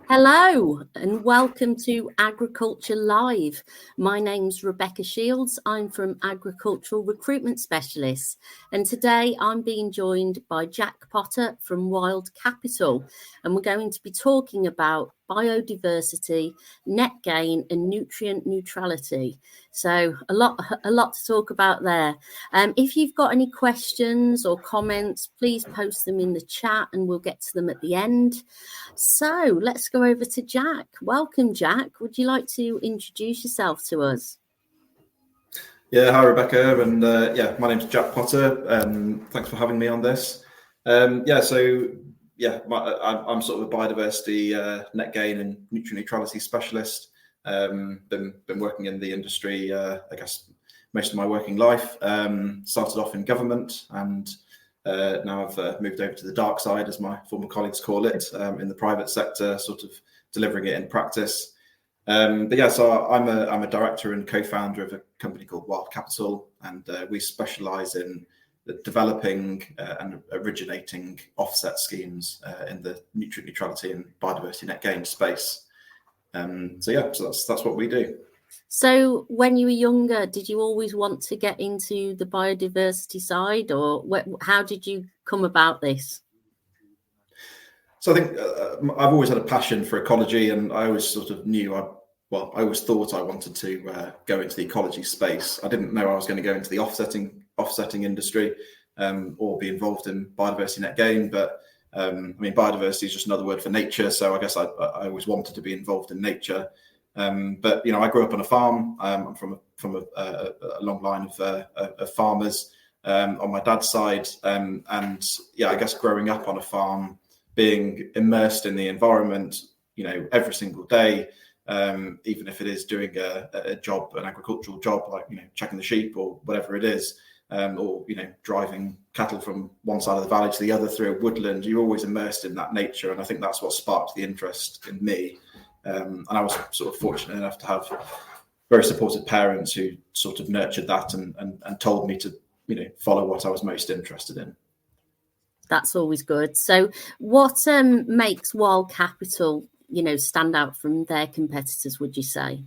Hello and welcome to AgriCulture Live. My name's Rebecca Shields. I'm from Agricultural Recruitment Specialists, and today I'm being joined by Jack Potter from Wild Capital, and we're going to be talking about biodiversity, net gain and nutrient neutrality. So a lot to talk about there. If you've got any questions or comments, please post them in the chat and we'll get to them at the end. So let's go over to Jack. Welcome, Jack. Would you like to introduce yourself to us? Yeah, hi Rebecca, and my name's Jack Potter. Thanks for having me on this. I'm sort of a biodiversity, net gain and nutrient neutrality specialist. Been working in the industry, I guess, most of my working life. Started off in government, and now I've moved over to the dark side, as my former colleagues call it, in the private sector, sort of delivering it in practice. So I'm a director and co-founder of a company called Wild Capital, and we specialise in developing and originating offset schemes in the nutrient neutrality and biodiversity net gain space. So that's what we do. So when you were younger, did you always want to get into the biodiversity side, or how did you come about this? So I think I've always had a passion for ecology, and I always sort of I always thought I wanted to go into the ecology space. I didn't know I was going to go into the offsetting industry or be involved in biodiversity net gain, but biodiversity is just another word for nature. So I guess I always wanted to be involved in nature. But I grew up on a farm. I'm from a long line of farmers on my dad's side, I guess growing up on a farm, being immersed in the environment, every single day, even if it is doing a job, an agricultural job, like checking the sheep or whatever it is, or driving cattle from one side of the valley to the other through a woodland, you're always immersed in that nature, and I think that's what sparked the interest in me. And I was sort of fortunate enough to have very supportive parents who sort of nurtured that and told me to follow what I was most interested in. That's always good. So what makes Wild Capital stand out from their competitors, would you say?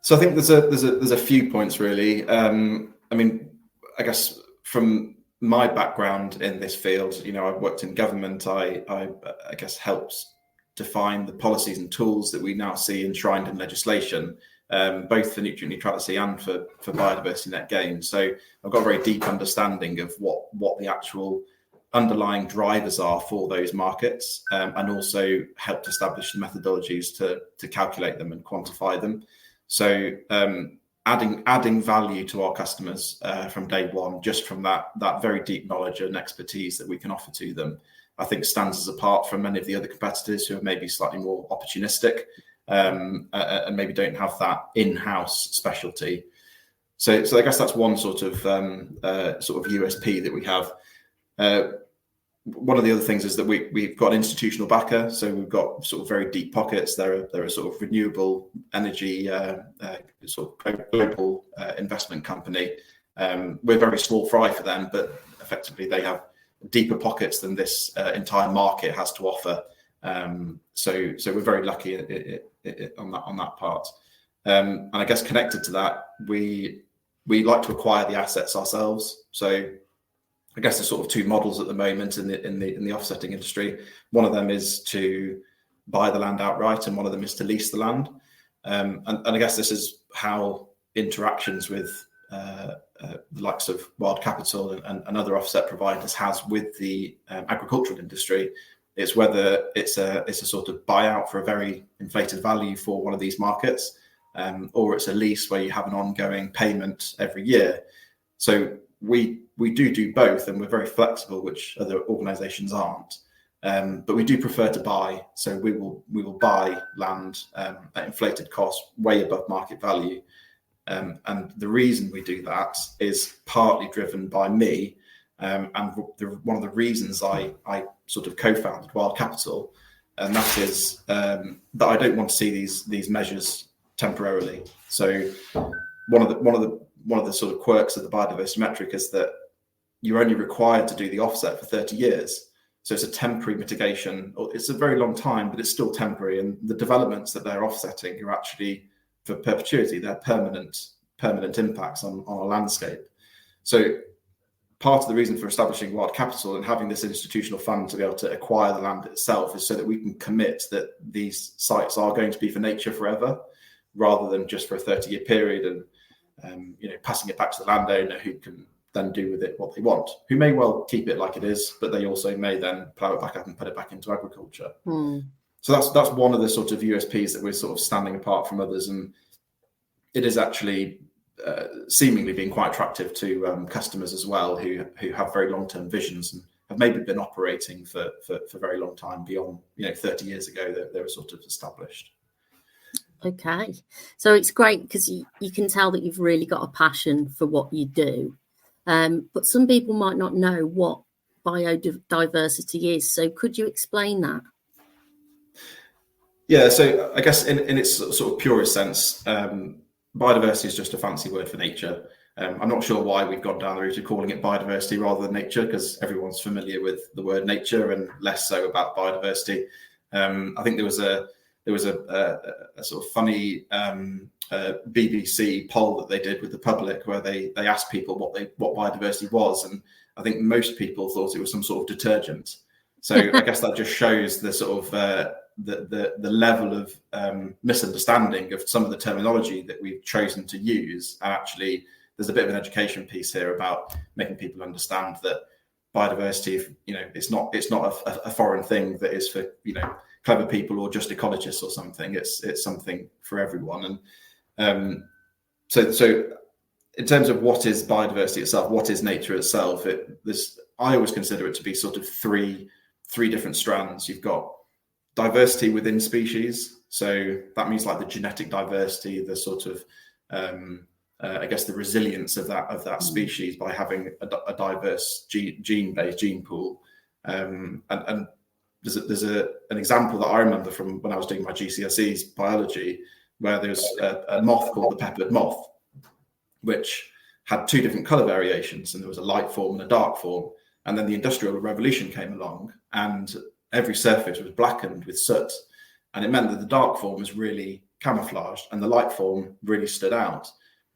So I think there's a few points really. I guess from my background in this field, I've worked in government. I guess helped define the policies and tools that we now see enshrined in legislation, both for nutrient neutrality and for biodiversity net gain. So I've got a very deep understanding of what the actual underlying drivers are for those markets, and also helped establish the methodologies to calculate them and quantify them. So adding value to our customers from day one, just from that very deep knowledge and expertise that we can offer to them, I think stands us apart from many of the other competitors who are maybe slightly more opportunistic and maybe don't have that in-house specialty. So I guess that's one sort of USP that we have. One of the other things is that we've got an institutional backer, so we've got sort of very deep pockets. They're a sort of renewable energy sort of global investment company. We're very small fry for them, but effectively they have deeper pockets than this entire market has to offer. So we're very lucky on that part. And I guess connected to that, we like to acquire the assets ourselves. So I guess there's sort of two models at the moment in the offsetting industry. One of them is to buy the land outright, and one of them is to lease the land. And I guess this is how interactions with the likes of Wild Capital and other offset providers has with the agricultural industry. It's whether it's a sort of buyout for a very inflated value for one of these markets, or it's a lease where you have an ongoing payment every year. So we do both, and we're very flexible, which other organisations aren't. But we do prefer to buy. So we will buy land at inflated cost, way above market value. And the reason we do that is partly driven by me, and one of the reasons I sort of co-founded Wild Capital, and that is that I don't want to see these measures temporarily. So one of the sort of quirks of the biodiversity metric is that you're only required to do the offset for 30 years. So it's a temporary mitigation. It's a very long time, but it's still temporary. And the developments that they're offsetting are actually for perpetuity. They're permanent impacts on our landscape. So part of the reason for establishing Wild Capital and having this institutional fund to be able to acquire the land itself is so that we can commit that these sites are going to be for nature forever, rather than just for a 30-year period and passing it back to the landowner, who can then do with it what they want, who may well keep it like it is, but they also may then plough it back up and put it back into agriculture. So that's one of the sort of USPs that we're sort of standing apart from others, and it is actually seemingly being quite attractive to customers as well, who have very long-term visions and have maybe been operating for a very long time, beyond 30 years ago that they were sort of established. Okay, so it's great because you can tell that you've really got a passion for what you do. But some people might not know what biodiversity is. So could you explain that? Yeah, so I guess in its sort of purest sense, biodiversity is just a fancy word for nature. I'm not sure why we've gone down the route of calling it biodiversity rather than nature, because everyone's familiar with the word nature and less so about biodiversity. I think there was a sort of funny BBC poll that they did with the public, where they asked people what biodiversity was, and I think most people thought it was some sort of detergent. So I guess that just shows the sort of the level of misunderstanding of some of the terminology that we've chosen to use. And actually, there's a bit of an education piece here about making people understand that biodiversity, it's not a foreign thing that is for clever people or just ecologists or something. It's something for everyone. And so in terms of what is biodiversity itself, what is nature itself, I always consider it to be sort of three different strands. You've got diversity within species, so that means like the genetic diversity, the sort of I guess the resilience of that species by having a diverse gene pool. And there's an example that I remember from when I was doing my GCSEs biology, where there's a moth called the peppered moth, which had two different color variations, and there was a light form and a dark form. And then the Industrial Revolution came along, and every surface was blackened with soot, and it meant that the dark form was really camouflaged and the light form really stood out.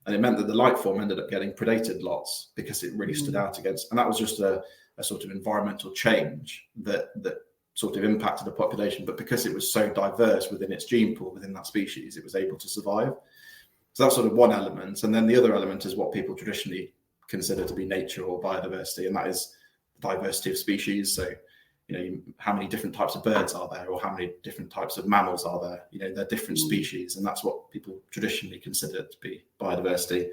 And it meant that the light form ended up getting predated lots because it really stood out against, and that was just a sort of environmental change that sort of impacted the population. But because it was so diverse within its gene pool, within that species, it was able to survive. So that's sort of one element. And then the other element is what people traditionally consider to be nature or biodiversity, and that is diversity of species. So how many different types of birds are there, or how many different types of mammals are there? They're different species, and that's what people traditionally consider to be biodiversity.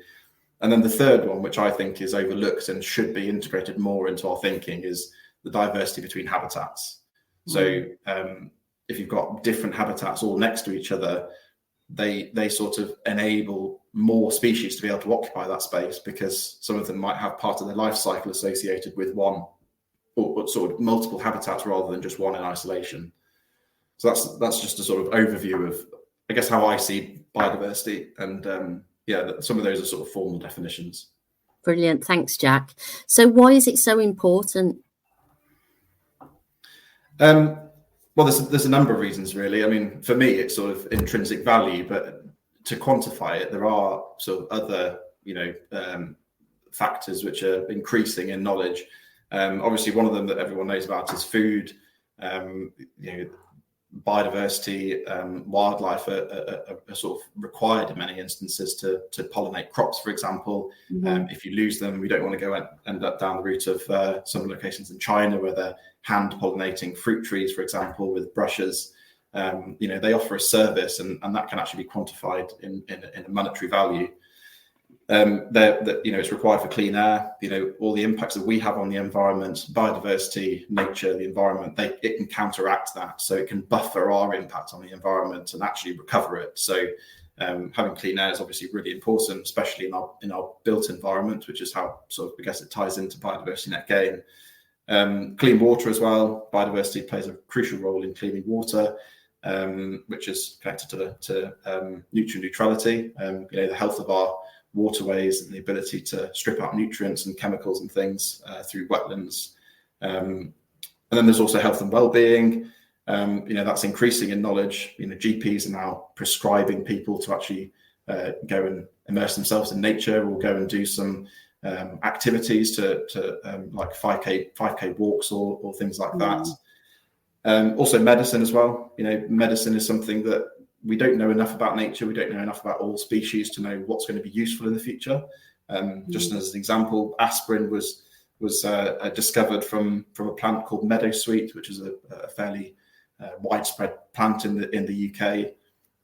And then the third one, which I think is overlooked and should be integrated more into our thinking, is the diversity between habitats. So if you've got different habitats all next to each other, they sort of enable more species to be able to occupy that space, because some of them might have part of their life cycle associated with one or sort of multiple habitats rather than just one in isolation. So that's just a sort of overview of, I guess, how I see biodiversity. And some of those are sort of formal definitions. Brilliant. Thanks, Jack. So why is it so important? Well, there's a number of reasons, really. I mean, for me, it's sort of intrinsic value, but to quantify it, there are sort of other, factors which are increasing in knowledge. Obviously, one of them that everyone knows about is food. Biodiversity, wildlife are sort of required in many instances to pollinate crops, for example. If you lose them, we don't want to go end up down the route of some locations in China where they're hand pollinating fruit trees, for example, with brushes. They offer a service, and that can actually be quantified in a monetary value. It's required for clean air. All the impacts that we have on the environment, biodiversity, nature, the environment, it can counteract that, so it can buffer our impact on the environment and actually recover it. So having clean air is obviously really important, especially in our built environment, which is how sort of, I guess, it ties into biodiversity net gain. Clean water as well. Biodiversity plays a crucial role in cleaning water, which is connected to nutrient neutrality. The health of our waterways and the ability to strip out nutrients and chemicals and things through wetlands. And then there's also health and well-being. That's increasing in knowledge. GPs are now prescribing people to actually go and immerse themselves in nature, or go and do some activities to like 5k walks or things like that. Also medicine as well. Medicine is something that we don't know enough about nature. We don't know enough about all species to know what's going to be useful in the future. Just as an example, aspirin was discovered from a plant called meadowsweet, which is a fairly widespread plant in the UK,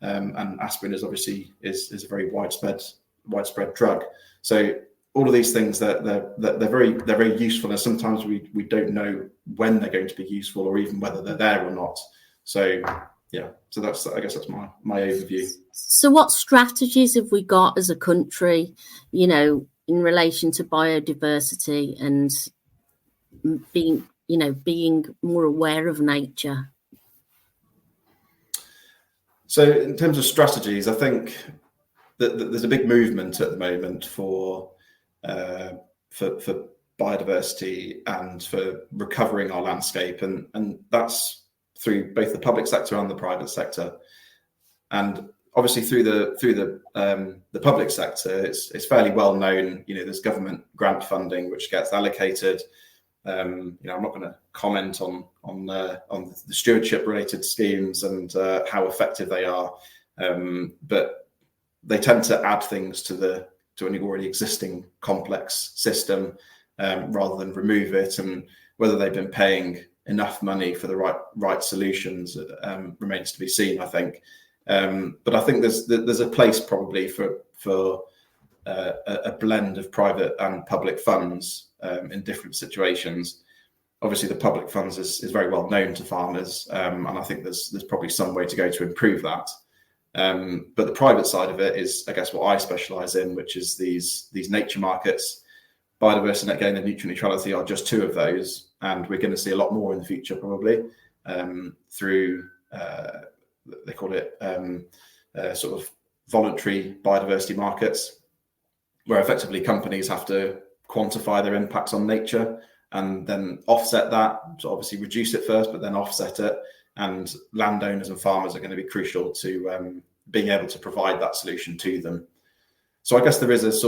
and aspirin is obviously is a very widespread drug. So all of these things they're very useful, and sometimes we don't know when they're going to be useful, or even whether they're there or not. So that's, I guess that's my overview. So what strategies have we got as a country, in relation to biodiversity and being more aware of nature? So in terms of strategies, I think that there's a big movement at the moment for biodiversity and for recovering our landscape, and that's through both the public sector and the private sector. And obviously through the public sector, it's fairly well known. There's government grant funding which gets allocated. I'm not going to comment on the stewardship related schemes and how effective they are, but they tend to add things to an already existing complex system rather than remove it. And whether they've been paying enough money for the right solutions remains to be seen, I think. But I think there's a place probably for a blend of private and public funds in different situations. Obviously, the public funds is very well known to farmers, and I think there's probably some way to go to improve that. But the private side of it is, I guess, what I specialise in, which is these nature markets. Biodiversity, Gain and Nutrient Neutrality are just two of those, and we're going to see a lot more in the future, probably through they call it sort of voluntary biodiversity markets, where effectively companies have to quantify their impacts on nature and then offset that. So obviously reduce it first, but then offset it. And landowners and farmers are going to be crucial to being able to provide that solution to them. So I guess there's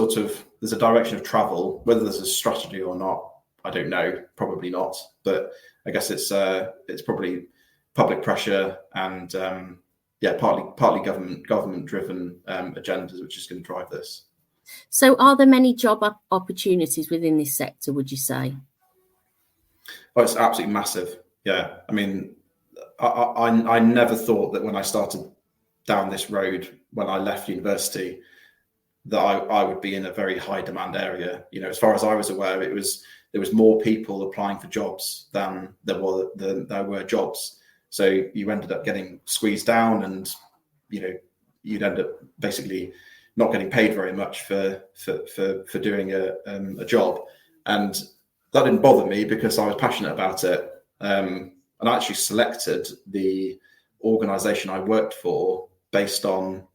a direction of travel. Whether there's a strategy or not, I don't know. Probably not. But I guess it's probably public pressure and partly government driven agendas which is going to drive this. So are there many job opportunities within this sector, would you say? Oh, it's absolutely massive. Yeah. I mean, I never thought that when I started down this road, when I left university, that I would be in a very high demand area. As far as I was aware, there was more people applying for jobs than there were jobs. So you ended up getting squeezed down, and you'd end up basically not getting paid very much for doing a job. And that didn't bother me because I was passionate about it. And I actually selected the organisation I worked for based on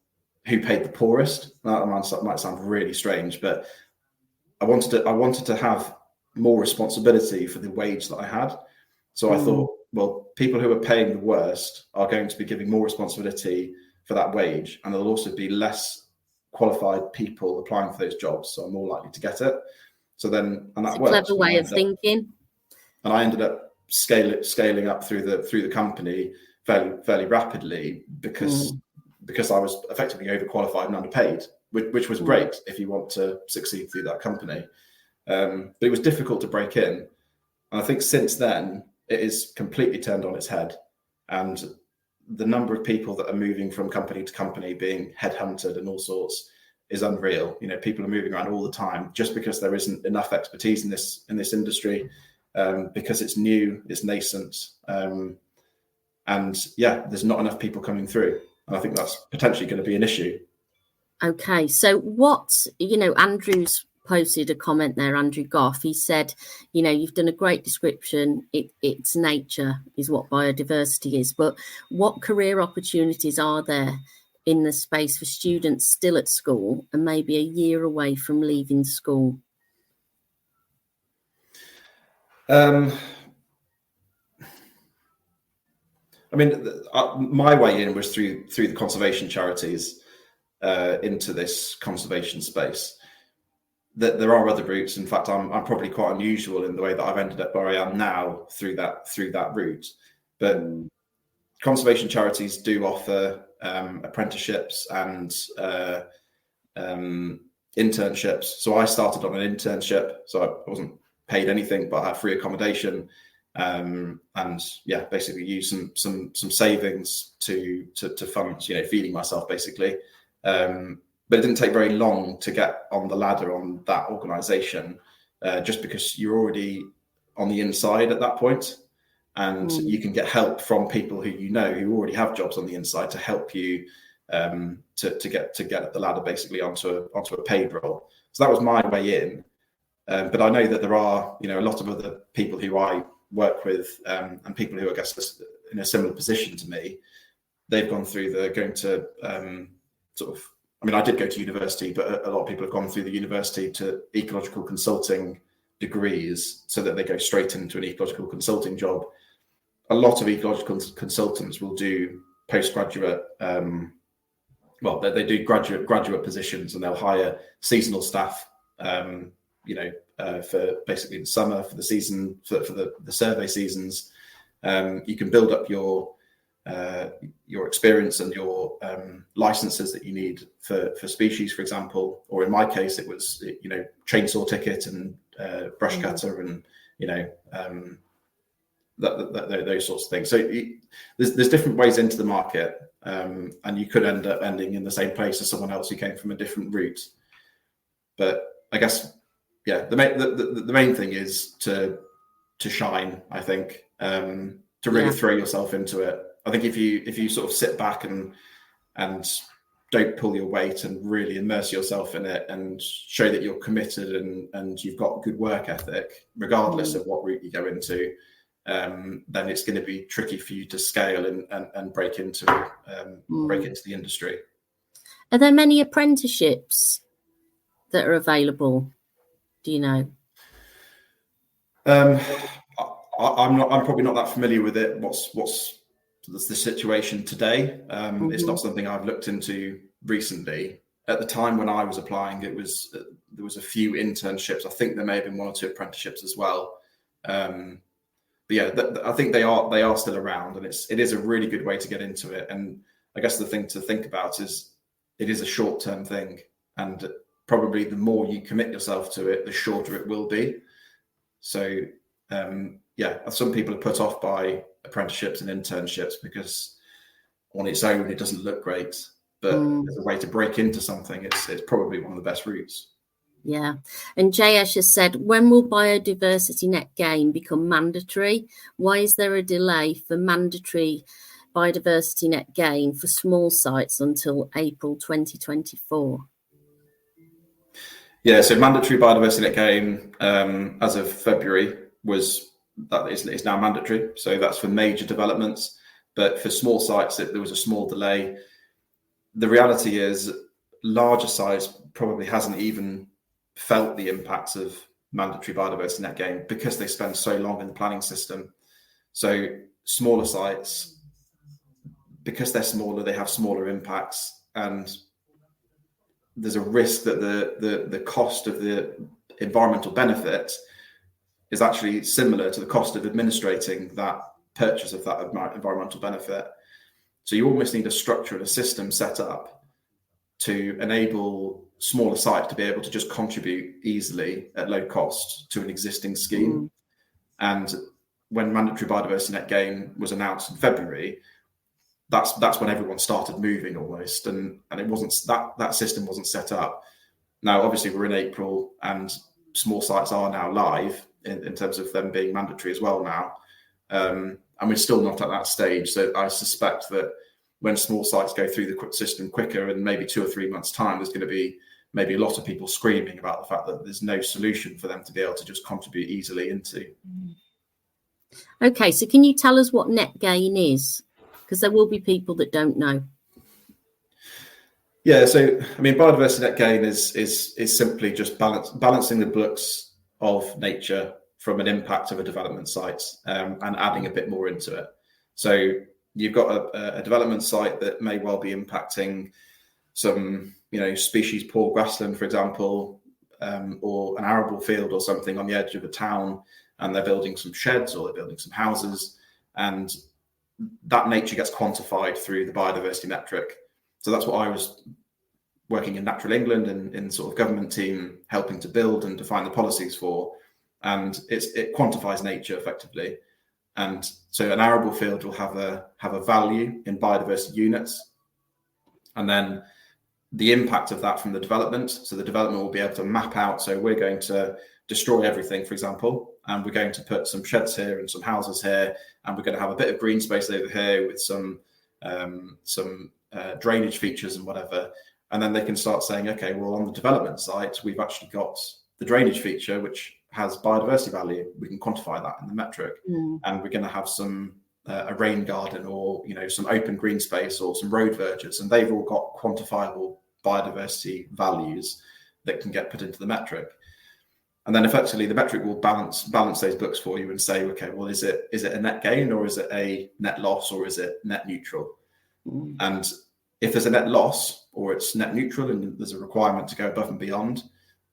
who paid the poorest. That might sound really strange, but I wanted to have more responsibility for the wage that I had. So I thought, well, people who are paying the worst are going to be giving more responsibility for that wage, and there'll also be less qualified people applying for those jobs, so I'm more likely to get it. So then, and that worked. Clever way of thinking. And I ended up scaling up through the company fairly rapidly because I was effectively overqualified and underpaid, which was great if you want to succeed through that company. But it was difficult to break in. And I think since then, it is completely turned on its head. And the number of people that are moving from company to company, being headhunted and all sorts, is unreal. People are moving around all the time just because there isn't enough expertise in this industry, because it's new, it's nascent, and there's not enough people coming through. And I think that's potentially going to be an issue. Okay, so Andrew's posted a comment there, Andrew Goff. He said, you've done a great description. It's nature is what biodiversity is, but what career opportunities are there in the space for students still at school and maybe a year away from leaving school? I mean, my way in was through the conservation charities into this conservation space. That there are other routes. In fact, I'm probably quite unusual in the way that I've ended up where I am now through that route. But conservation charities do offer apprenticeships and internships. So I started on an internship, so I wasn't paid anything, but I had free accommodation, and yeah, basically used some savings to fund, feeding myself basically. But it didn't take very long to get on the ladder on that organisation, just because you're already on the inside at that point, and you can get help from people who who already have jobs on the inside to help you to get up the ladder basically onto a paid role. So that was my way in. But I know that there are a lot of other people who I work with, and people who I guess in a similar position to me. They've gone through going to I did go to university, but a lot of people have gone through the university to ecological consulting degrees so that they go straight into an ecological consulting job. A lot of ecological consultants will do postgraduate, they do graduate positions, and they'll hire seasonal staff, for basically the summer, for the season, for the survey seasons. You can build up your experience and your licenses that you need for species, for example, or in my case it was chainsaw ticket and brush cutter and those sorts of things. So there's different ways into the market, and you could end up ending in the same place as someone else who came from a different route. But I guess the main thing is to shine, I think, to really throw yourself into it. I think if you sort of sit back and don't pull your weight and really immerse yourself in it and show that you're committed and you've got good work ethic, regardless of what route you go into, then it's going to be tricky for you to scale and break into the industry. Are there many apprenticeships that are available? Do you know? I'm probably not that familiar with it. What's the situation today? It's not something I've looked into recently. At the time when I was applying, there was a few internships. I think there may have been one or two apprenticeships as well. But yeah, I think they are still around, and it is a really good way to get into it. And I guess the thing to think about is it is a short-term thing, and probably the more you commit yourself to it, the shorter it will be. So some people are put off by apprenticeships and internships because on its own it doesn't look great, but as a way to break into something, it's probably one of the best routes. Yeah. And Jayesh has said, when will biodiversity net gain become mandatory? Why is there a delay for mandatory biodiversity net gain for small sites until April 2024? Yeah, so mandatory biodiversity net gain as of February is now mandatory. So that's for major developments, but for small sites there was a small delay. The reality is larger sites probably hasn't even felt the impacts of mandatory biodiversity net gain because they spend so long in the planning system. So smaller sites, because they're smaller, they have smaller impacts, and there's a risk that the cost of the environmental benefit is actually similar to the cost of administrating that purchase of that environmental benefit. So you almost need a structure and a system set up to enable smaller sites to be able to just contribute easily at low cost to an existing scheme. And when mandatory biodiversity net gain was announced in February, that's when everyone started moving almost, and it wasn't that system wasn't set up. Now obviously we're in April and small sites are now live in terms of them being mandatory as well now, and we're still not at that stage. So I suspect that when small sites go through the system quicker, in maybe 2 or 3 months' time, there's going to be maybe a lot of people screaming about the fact that there's no solution for them to be able to just contribute easily into. Okay, so can you tell us what net gain is? Because there will be people that don't know. Yeah, so I mean, biodiversity net gain is simply just balancing the books of nature from an impact of a development site, and adding a bit more into it. So you've got a development site that may well be impacting some, species poor grassland, for example, or an arable field or something on the edge of a town, and they're building some sheds or they're building some houses, and that nature gets quantified through the biodiversity metric. So that's what I was working in Natural England and in sort of government team helping to build and define the policies for, and it quantifies nature effectively. And so an arable field will have a value in biodiversity units, and then the impact of that from the development. So the development will be able to map out, so we're going to destroy everything, for example, and we're going to put some sheds here and some houses here, and we're going to have a bit of green space over here with some drainage features and whatever. And then they can start saying, okay, well, on the development site, we've actually got the drainage feature, which has biodiversity value. We can quantify that in the metric. And we're going to have some a rain garden, or some open green space, or some road verges, and they've all got quantifiable biodiversity values that can get put into the metric. And then effectively the metric will balance those books for you and say, okay, well, is it a net gain, or is it a net loss, or is it net neutral? And if there's a net loss, or it's net neutral and there's a requirement to go above and beyond,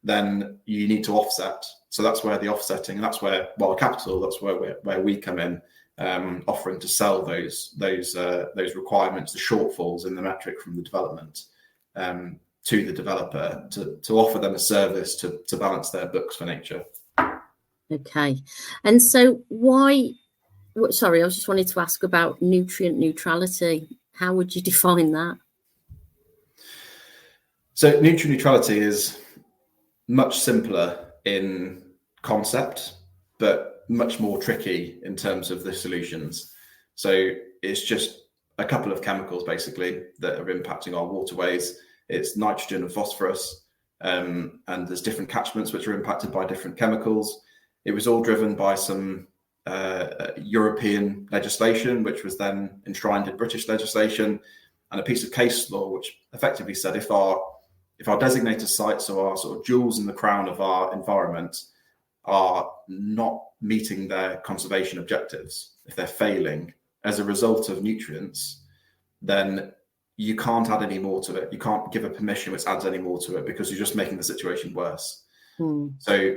then you need to offset. So that's where the offsetting, and that's where Capital, that's where we come in, offering to sell those requirements, the shortfalls in the metric from the development, to the developer, to offer them a service to balance their books for nature. Okay. And so sorry, I just wanted to ask about nutrient neutrality. How would you define that? So nutrient neutrality is much simpler in concept, but much more tricky in terms of the solutions. So it's just a couple of chemicals basically that are impacting our waterways. It's nitrogen and phosphorus, and there's different catchments which are impacted by different chemicals. It was all driven by some European legislation, which was then enshrined in British legislation, and a piece of case law which effectively said if our designated sites, or our sort of jewels in the crown of our environment, are not meeting their conservation objectives, if they're failing as a result of nutrients, then you can't add any more to it. You can't give a permission which adds any more to it, because you're just making the situation worse. So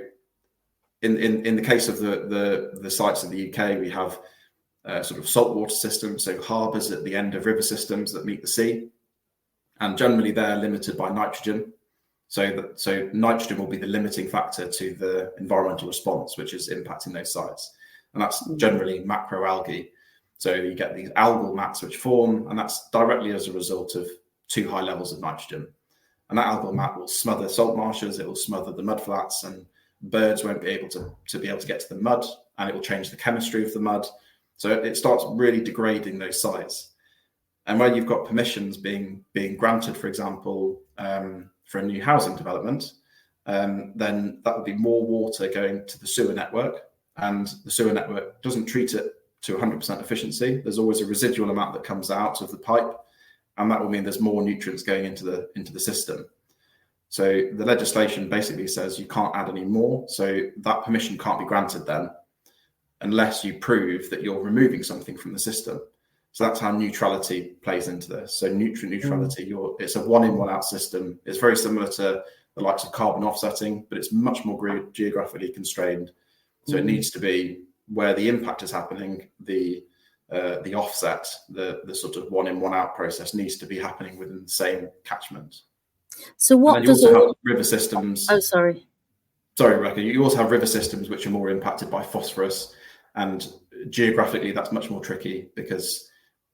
in the case of the sites in the UK, we have sort of saltwater systems, so harbours at the end of river systems that meet the sea, and generally they're limited by nitrogen. So nitrogen will be the limiting factor to the environmental response, which is impacting those sites, and that's generally macroalgae. So you get these algal mats which form, and that's directly as a result of too high levels of nitrogen. And that algal mat will smother salt marshes, it will smother the mudflats, and birds won't be able to get to the mud, and it will change the chemistry of the mud. So it starts really degrading those sites. And where you've got permissions being granted, for example, for a new housing development, then that would be more water going to the sewer network, and the sewer network doesn't treat it to 100% efficiency. There's always a residual amount that comes out of the pipe, and that will mean there's more nutrients going into the system. So the legislation basically says you can't add any more, so that permission can't be granted then, unless you prove that you're removing something from the system. So that's how neutrality plays into this. So nutrient neutrality, it's a one in, one out system. It's very similar to the likes of carbon offsetting, but it's much more geographically constrained. So it needs to be where the impact is happening, the offset, the sort of one in, one out process needs to be happening within the same catchment. So what does also have river systems? Oh, sorry, Rebecca. You also have river systems which are more impacted by phosphorus, and geographically that's much more tricky, because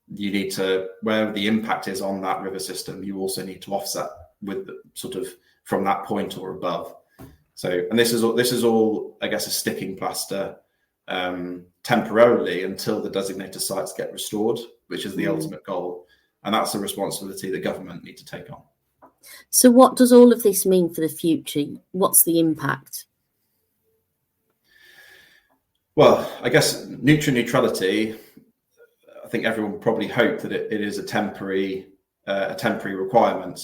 you need to, where the impact is on that river system, you also need to offset with the, sort of from that point or above. So, and this is all, I guess, a sticking plaster temporarily until the designated sites get restored, which is the ultimate goal, and that's a responsibility the government need to take on. So what does all of this mean for the future? What's the impact? Well, I guess nutrient neutrality, I think everyone would probably hope that it is a temporary requirement.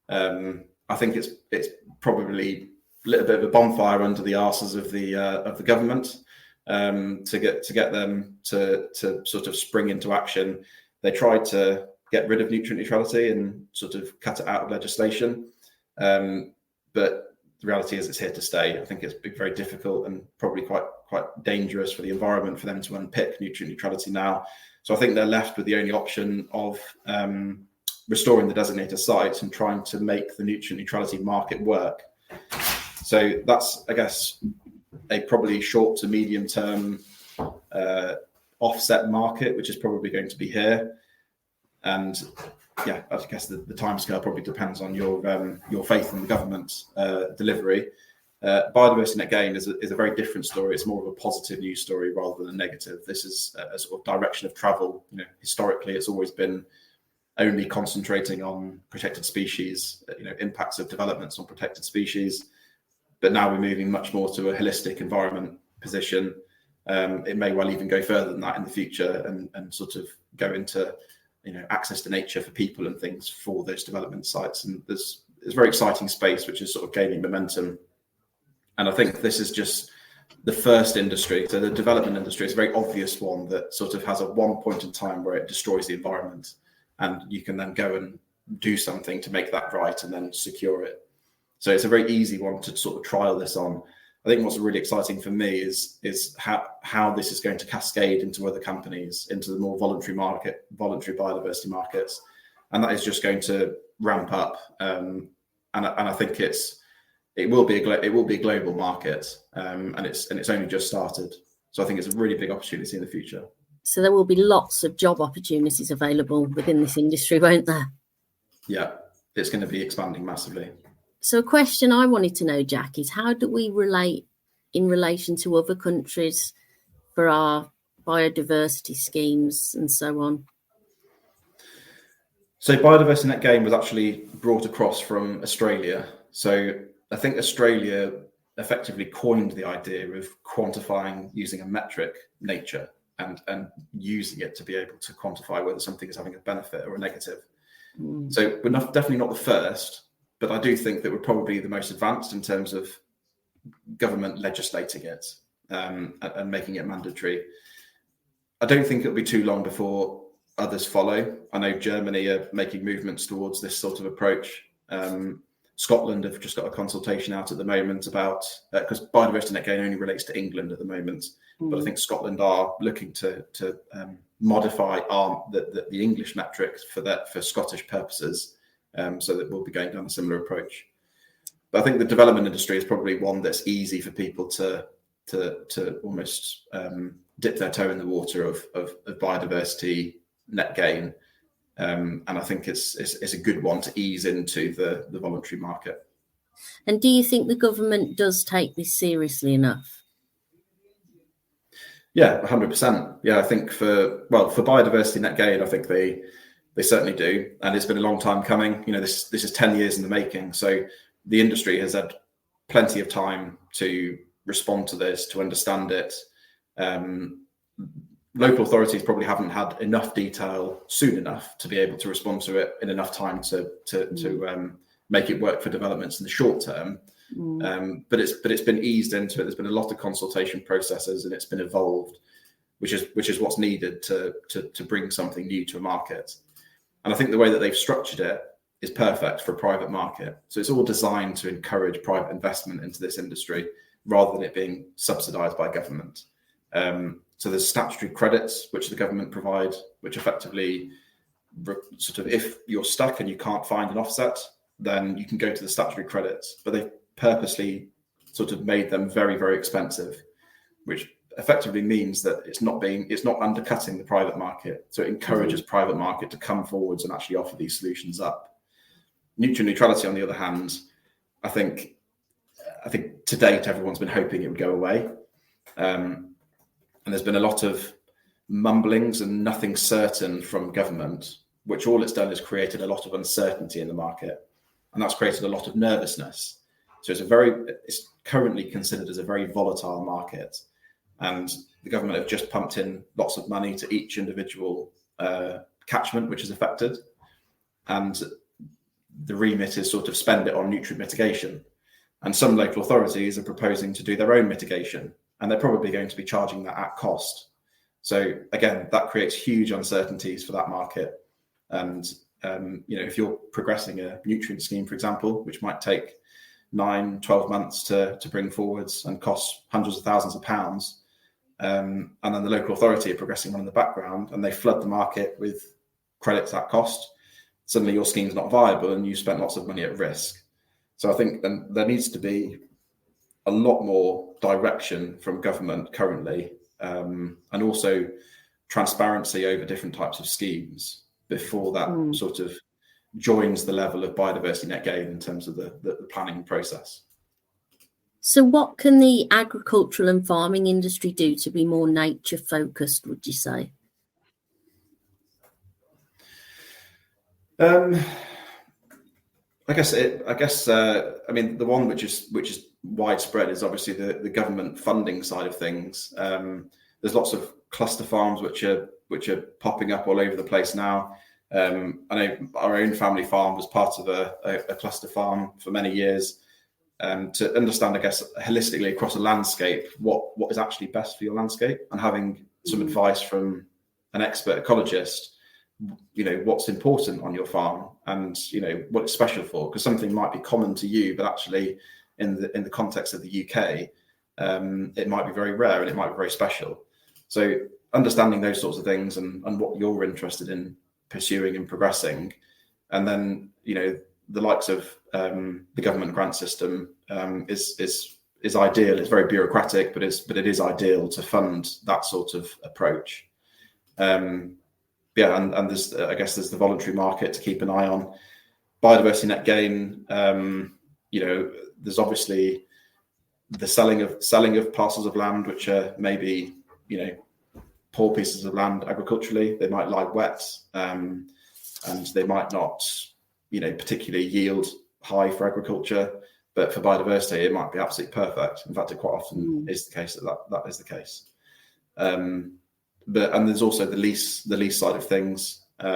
I think it's probably a little bit of a bonfire under the arses of the government to get them to sort of spring into action. They tried to get rid of nutrient neutrality and sort of cut it out of legislation. But the reality is it's here to stay. I think it's been very difficult and probably quite dangerous for the environment for them to unpick nutrient neutrality now. So I think they're left with the only option of restoring the designated sites and trying to make the nutrient neutrality market work. So that's, I guess, a probably short to medium term offset market, which is probably going to be here. And yeah, I guess the timescale probably depends on your faith in the government's delivery. Biodiversity net gain is a very different story. It's more of a positive news story rather than a negative. This is a sort of direction of travel. Historically, it's always been only concentrating on protected species, impacts of developments on protected species. But now we're moving much more to a holistic environment position. It may well even go further than that in the future and sort of go into access to nature for people and things for those development sites. And there's a very exciting space which is sort of gaining momentum. And I think this is just the first industry. So the development industry is a very obvious one that sort of has a one point in time where it destroys the environment, and you can then go and do something to make that right and then secure it. So it's a very easy one to sort of trial this on. I think what's really exciting for me is how this is going to cascade into other companies, into the more voluntary biodiversity markets, and that is just going to ramp up. And I think it will be a global market, and it's only just started. So I think it's a really big opportunity in the future. So there will be lots of job opportunities available within this industry, won't there? Yeah, it's going to be expanding massively. So a question I wanted to know, Jack, is how do we relate in relation to other countries for our biodiversity schemes and so on? So biodiversity net gain was actually brought across from Australia. So I think Australia effectively coined the idea of quantifying using a metric, nature, and using it to be able to quantify whether something is having a benefit or a negative. So we're definitely not the first, but I do think that we're probably the most advanced in terms of government legislating it and making it mandatory. I don't think it'll be too long before others follow. I know Germany are making movements towards this sort of approach. Scotland have just got a consultation out at the moment about, because biodiversity net gain only relates to England at the moment, but I think Scotland are looking to modify the English metrics for Scottish purposes, so that we'll be going down a similar approach. But I think the development industry is probably one that's easy for people to almost dip their toe in the water of biodiversity net gain. And I think it's a good one to ease into the voluntary market. And do you think the government does take this seriously enough? Yeah, 100%. Yeah, I think for biodiversity net gain, I think they certainly do, and it's been a long time coming. This is 10 years in the making. So the industry has had plenty of time to respond to this, to understand it. Local authorities probably haven't had enough detail soon enough to be able to respond to it in enough time to make it work for developments in the short term. But it's been eased into it. There's been a lot of consultation processes, and it's been evolved, which is what's needed to bring something new to a market. And I think the way that they've structured it is perfect for a private market. So it's all designed to encourage private investment into this industry rather than it being subsidised by government. So there's statutory credits which the government provide, which effectively sort of, if you're stuck and you can't find an offset, then you can go to the statutory credits. But they've purposely sort of made them very, very expensive, which effectively means that it's not undercutting the private market. So it encourages private market to come forwards and actually offer these solutions up. Nutrient neutrality, on the other hand, I think to date everyone's been hoping it would go away. And there's been a lot of mumblings and nothing certain from government, which all it's done is created a lot of uncertainty in the market. And that's created a lot of nervousness. So it's currently considered as a very volatile market. And the government have just pumped in lots of money to each individual catchment which is affected. And the remit is sort of spend it on nutrient mitigation. And some local authorities are proposing to do their own mitigation. And they're probably going to be charging that at cost. So again, that creates huge uncertainties for that market. And if you're progressing a nutrient scheme, for example, which might take 9-12 months to bring forwards and cost hundreds of thousands of pounds, and then the local authority are progressing one in the background, and they flood the market with credits at cost, suddenly your scheme's not viable and you spent lots of money at risk. So I think then there needs to be a lot more direction from government currently, and also transparency over different types of schemes before that sort of joins the level of biodiversity net gain in terms of the planning process. So what can the agricultural and farming industry do to be more nature focused, would you say? I mean, the one which is widespread is obviously the government funding side of things. There's lots of cluster farms which are popping up all over the place now. I know our own family farm was part of a cluster farm for many years. To understand, I guess, holistically across a landscape, what is actually best for your landscape, and having some advice from an expert ecologist, what's important on your farm and what it's special for, because something might be common to you, but actually in the context of the UK, it might be very rare and it might be very special. So understanding those sorts of things and what you're interested in pursuing and progressing, and then the likes of the government grant system is ideal. It's very bureaucratic, but it is ideal to fund that sort of approach. And there's there's the voluntary market to keep an eye on. Biodiversity net gain. There's obviously the selling of parcels of land which are maybe poor pieces of land agriculturally. They might lie wet, and they might not particularly yield high for agriculture, but for biodiversity it might be absolutely perfect. In fact, it quite often is the case that is the case. But there's also the lease side of things. But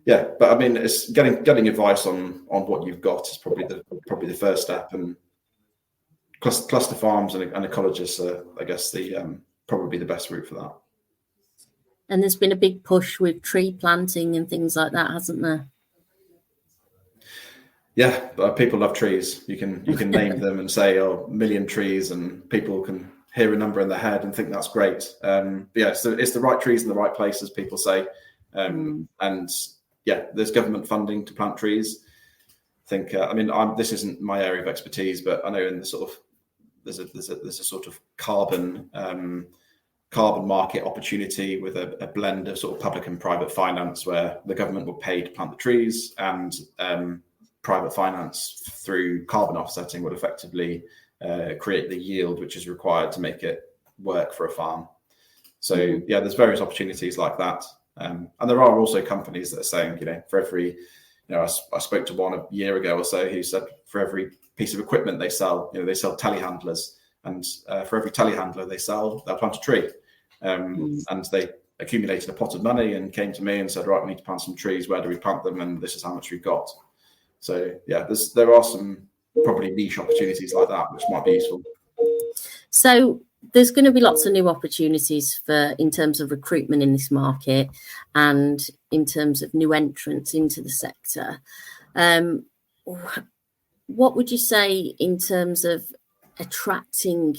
I mean, it's getting advice on what you've got is probably the first step, and cluster farms and ecologists are, I guess, the probably the best route for that. And there's been a big push with tree planting and things like that, hasn't there? Yeah, but people love trees. You can name them and say, a million trees, and people can hear a number in their head and think that's great. So it's the right trees in the right place, as people say. And there's government funding to plant trees. I think, this isn't my area of expertise, but I know in the sort of there's a sort of carbon market opportunity with a blend of sort of public and private finance, where the government will pay to plant the trees, and private finance through carbon offsetting would effectively create the yield which is required to make it work for a farm. So there's various opportunities like that, and there are also companies that are saying, for every, I spoke to one a year ago or so who said for every piece of equipment they sell, they sell telehandlers, and for every telehandler they sell, they'll plant a tree. And they accumulated a pot of money and came to me and said, right, we need to plant some trees. Where do we plant them? And this is how much we've got. So there are some probably niche opportunities like that which might be useful. So there's going to be lots of new opportunities in terms of recruitment in this market, and in terms of new entrants into the sector. What would you say in terms of attracting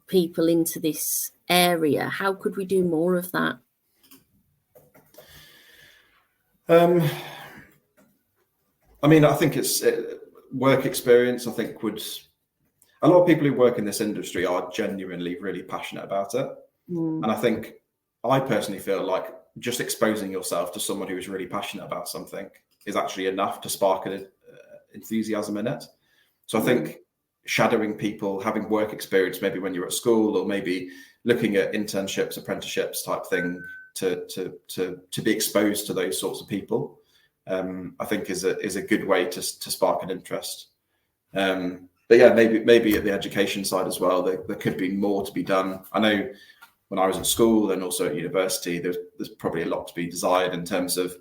people into this area? How could we do more of that? I think it's work experience. I think a lot of people who work in this industry are genuinely really passionate about it. And I personally feel like just exposing yourself to someone who is really passionate about something is actually enough to spark an enthusiasm in it. So I think shadowing people, having work experience, maybe when you're at school, or maybe looking at internships, apprenticeships type thing, to be exposed to those sorts of people, I think is a good way to spark an interest. But maybe at the education side as well, there could be more to be done. I know when I was at school and also at university, there's probably a lot to be desired in terms of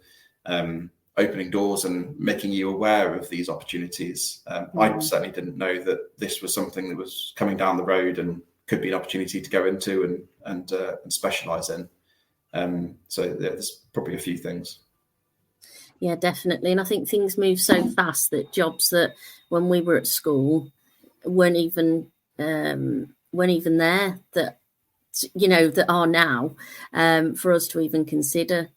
opening doors and making you aware of these opportunities. I certainly didn't know that this was something that was coming down the road and could be an opportunity to go into and specialise in. So yeah, there's probably a few things. Yeah, definitely. And I think things move so fast that jobs that when we were at school weren't even there, that, you know, that are now for us to even consider.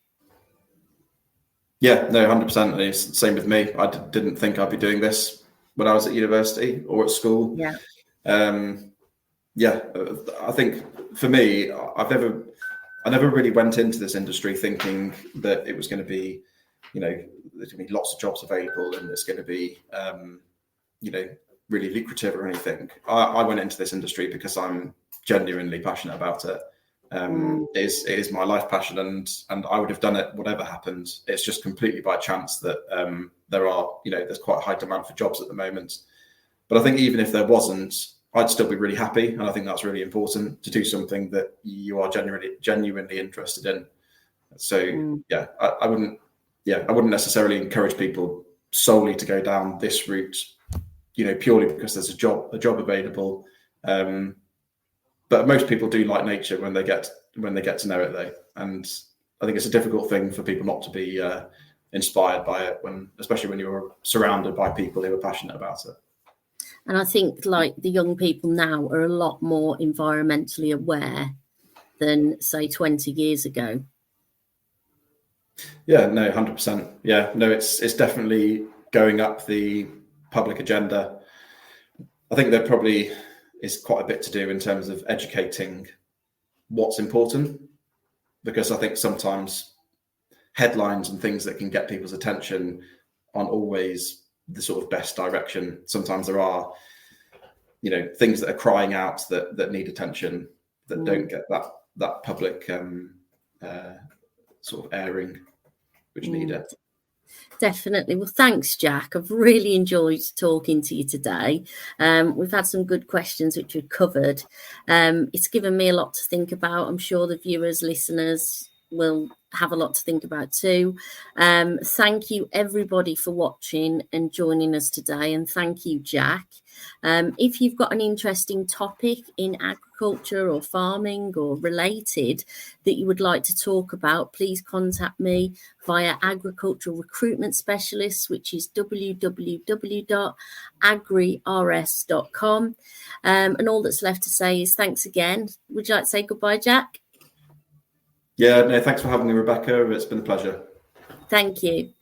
Yeah, no, 100%. It's the same with me. I didn't think I'd be doing this when I was at university or at school. Yeah. I think for me, I never really went into this industry thinking that it was going to be, you know, there's going to be lots of jobs available and it's going to be, you know, really lucrative or anything. I went into this industry because I'm genuinely passionate about it. It is my life passion, and I would have done it whatever happened. It's just completely by chance that there's quite high demand for jobs at the moment. But I think even if there wasn't, I'd still be really happy, and I think that's really important, to do something that you are genuinely interested in. So I wouldn't necessarily encourage people solely to go down this route, you know, purely because there's a job available. But most people do like nature when they get to know it, though, and I think it's a difficult thing for people not to be inspired by it, especially when you're surrounded by people who are passionate about it. And I think, like, the young people now are a lot more environmentally aware than, say, 20 years ago. Yeah, no, 100%. Yeah, no, it's definitely going up the public agenda. I think there probably is quite a bit to do in terms of educating what's important, because I think sometimes headlines and things that can get people's attention aren't always the sort of best direction. Sometimes there are, you know, things that are crying out that need attention that don't get that public sort of airing, which need it. Definitely. Well, thanks, Jack. I've really enjoyed talking to you today. We've had some good questions which we've covered. It's given me a lot to think about. I'm sure the viewers, listeners will have a lot to think about too. Thank you, everybody, for watching and joining us today. And thank you, Jack. If you've got an interesting topic in agriculture or farming or related that you would like to talk about, please contact me via Agricultural Recruitment Specialists, which is www.agrirs.com. And all that's left to say is thanks again. Would you like to say goodbye, Jack? Yeah, no, thanks for having me, Rebecca. It's been a pleasure. Thank you.